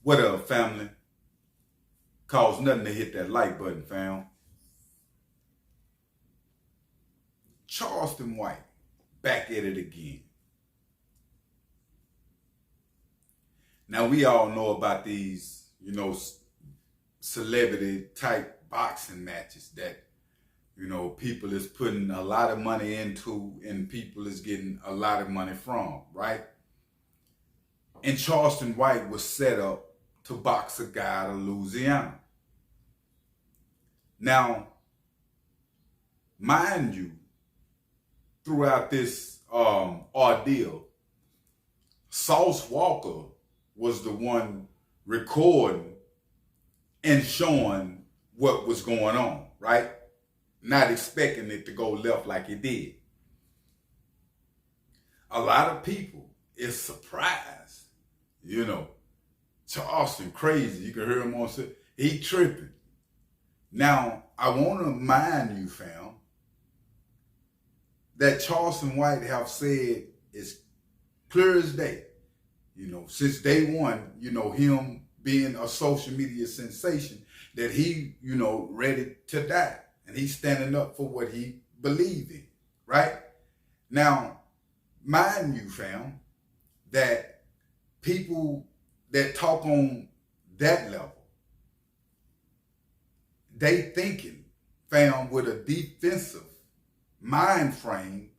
What up, family? Costs nothing to hit that like button, fam. Charleston White, back at it again. Now, we all know about these, celebrity type boxing matches that, people is putting a lot of money into and people is getting a lot of money from, right? And Charleston White was set up to box a guy out of Louisiana. Now, mind you, throughout this ordeal, Sauce Walka was the one recording and showing what was going on, right? Not expecting it to go left like it did. A lot of people is surprised, Charleston crazy. You can hear him on set. He tripping. Now, I want to remind you, fam, that Charleston White have said is clear as day, since day one, him being a social media sensation, that he, ready to die. And he's standing up for what he believed in, right? Now, mind you, fam, that people that talk on that level, they thinking, fam, with a defensive mind frame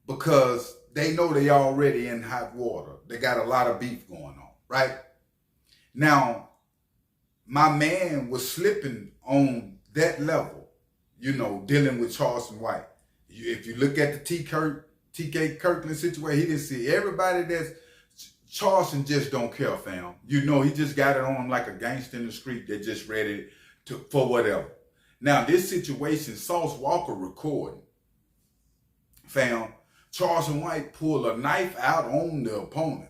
because they know they already in hot water. They got a lot of beef going on, right? Now, my man was slipping on that level, dealing with Charleston White. If you look at the TK Kirkland situation, he didn't see everybody that's Charleston just don't care, fam. He just got it on like a gangster in the street that just ready for whatever. Now, this situation, Sauce Walka recording, fam, Charleston White pulled a knife out on the opponent.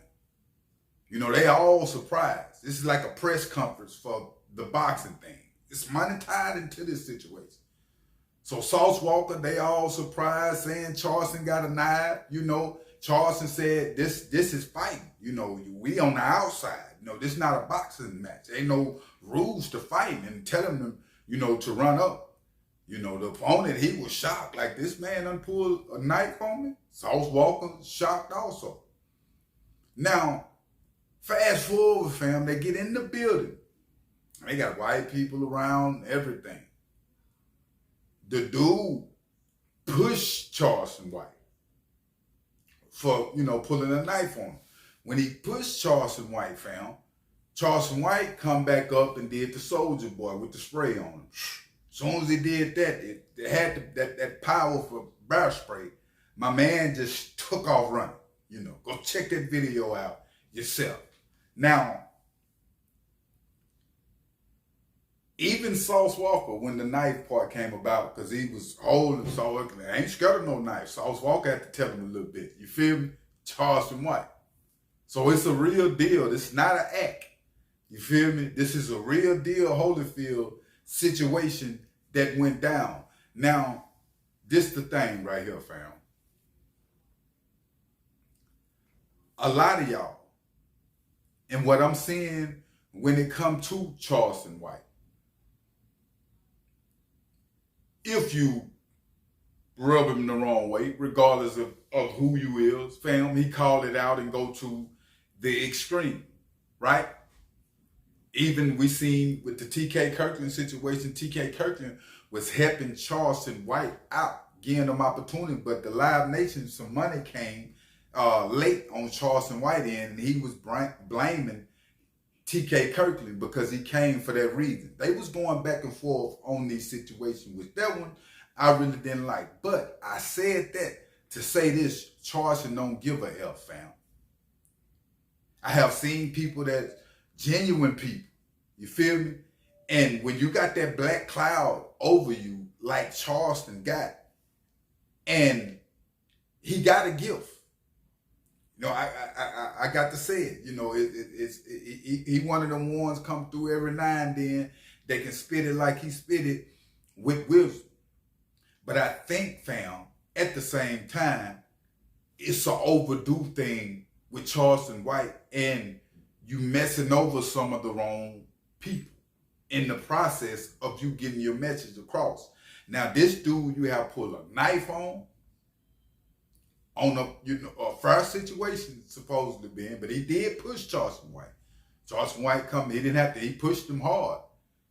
They all surprised. This is like a press conference for the boxing thing. It's money tied into this situation. So Sauce Walka, they all surprised, saying Charleston got a knife. Charleston said this is fighting. We on the outside. This is not a boxing match. Ain't no rules to fight, and telling them, to run up. The opponent, he was shocked. Like, this man done pulled a knife on me. Sauce Walka shocked also. Now, fast forward, fam, they get in the building. They got white people around, everything. The dude pushed Charleston White for, pulling a knife on him. When he pushed Charleston White, fam, Charleston White come back up and did the soldier boy with the spray on him. As soon as he did that, it had that powerful bear spray. My man just took off running. Go check that video out yourself. Now, even Sauce Walka, when the knife part came about, because he was holding Sauce Walka, I ain't scared of no knife. Sauce Walka had to tell him a little bit. You feel me? Charleston White. So it's a real deal. This is not an act. You feel me? This is a real deal Holyfield situation that went down. Now, this the thing right here, fam. A lot of y'all, and what I'm seeing when it comes to Charleston White, if you rub him the wrong way, regardless of who you is, fam, he called it out and go to the extreme, right? Even we seen with the TK Kirkland situation, TK Kirkland was helping Charleston White out, giving him opportunity, but the Live Nation, some money came late on Charleston White end, and he was blaming TK Kirkland because he came for that reason. They was going back and forth on these situations, which that one I really didn't like. But I said that to say this, Charleston don't give a F, fam. I have seen people that genuine people, you feel me? And when you got that black cloud over you, like Charleston got, and he got a gift. I got to say it. He one of them ones come through every now and then. They can spit it like he spit it with wisdom. But I think, fam, at the same time, it's an overdue thing with Charleston White, and you messing over some of the wrong people in the process of you getting your message across. Now, this dude you have pulled a knife on a fair situation supposedly being, but he did push Charleston White. Charleston White he didn't have to, he pushed him hard.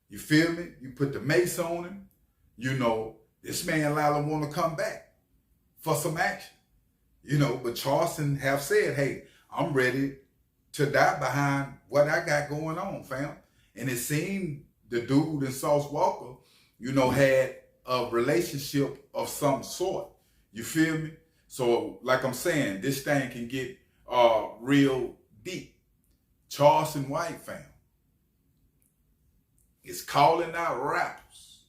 You feel me? You put the mace on him. This man Lila want to come back for some action. But Charleston have said, hey, I'm ready to die behind what I got going on, fam. And it seemed the dude in Sauce Walka, had a relationship of some sort. You feel me? So, like I'm saying, this thing can get real deep. Charleston White, fam, is calling out rappers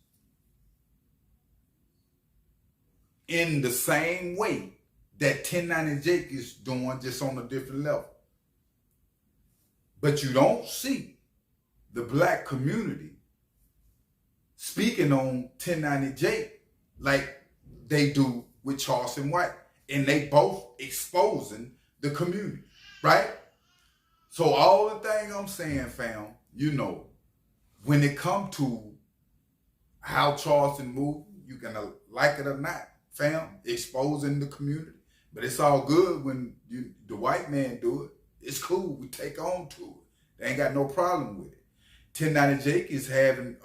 in the same way that 1090 Jake is doing, just on a different level. But you don't see the black community speaking on 1090 Jake like they do with Charleston White. And they both exposing the community, right? So all the thing I'm saying, fam, when it come to how Charleston moved, you can like it or not, fam, exposing the community. But it's all good when the white man do it. It's cool. We take on to it. They ain't got no problem with it. 1090 Jake is having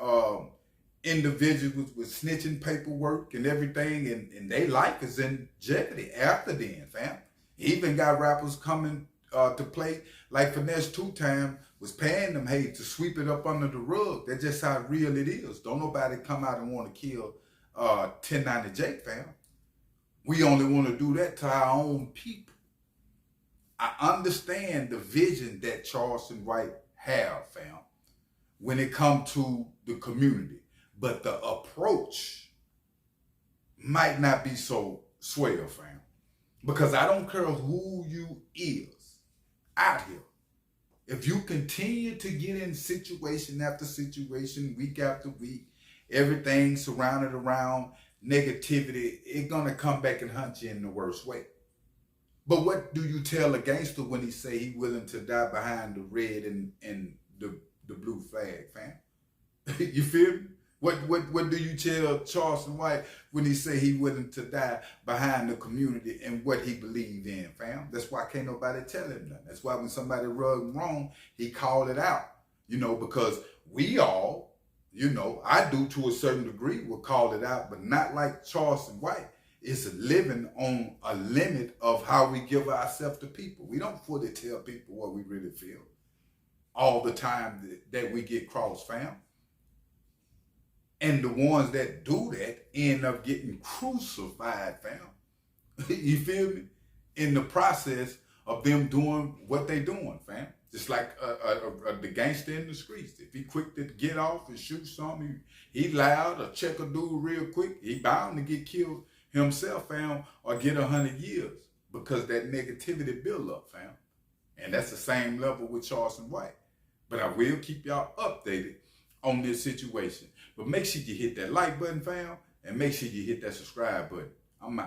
individuals with snitching paperwork and everything, and their life is in jeopardy after then, fam. He even got rappers coming to play, like Finesse 2 Time was paying them, hey, to sweep it up under the rug. That's just how real it is. Don't nobody come out and want to kill 1090 Jake, fam. We only want to do that to our own people. I understand the vision that Charleston White have, fam, when it comes to the community. But the approach might not be so swell, fam. Because I don't care who you is out here. If you continue to get in situation after situation, week after week, everything surrounded around negativity, it's going to come back and hunt you in the worst way. But what do you tell a gangster when he say he willing to die behind the red and the blue flag, fam? You feel me? What do you tell Charleston White when he say he willing to die behind the community and what he believe in, fam? That's why can't nobody tell him nothing. That's why when somebody run wrong, he called it out, because we all, I do to a certain degree will call it out, but not like Charleston White. It's living on a limit of how we give ourselves to people. We don't fully tell people what we really feel all the time that we get crossed, fam. And the ones that do that end up getting crucified, fam. You feel me? In the process of them doing what they doing, fam. Just like the gangster in the streets. If he quick to get off and shoot something, he loud or check a dude real quick, he bound to get killed himself, fam, or get 100 years because that negativity build up, fam. And that's the same level with Charleston White. But I will keep y'all updated on this situation. But make sure you hit that like button, fam, and make sure you hit that subscribe button. I'm out.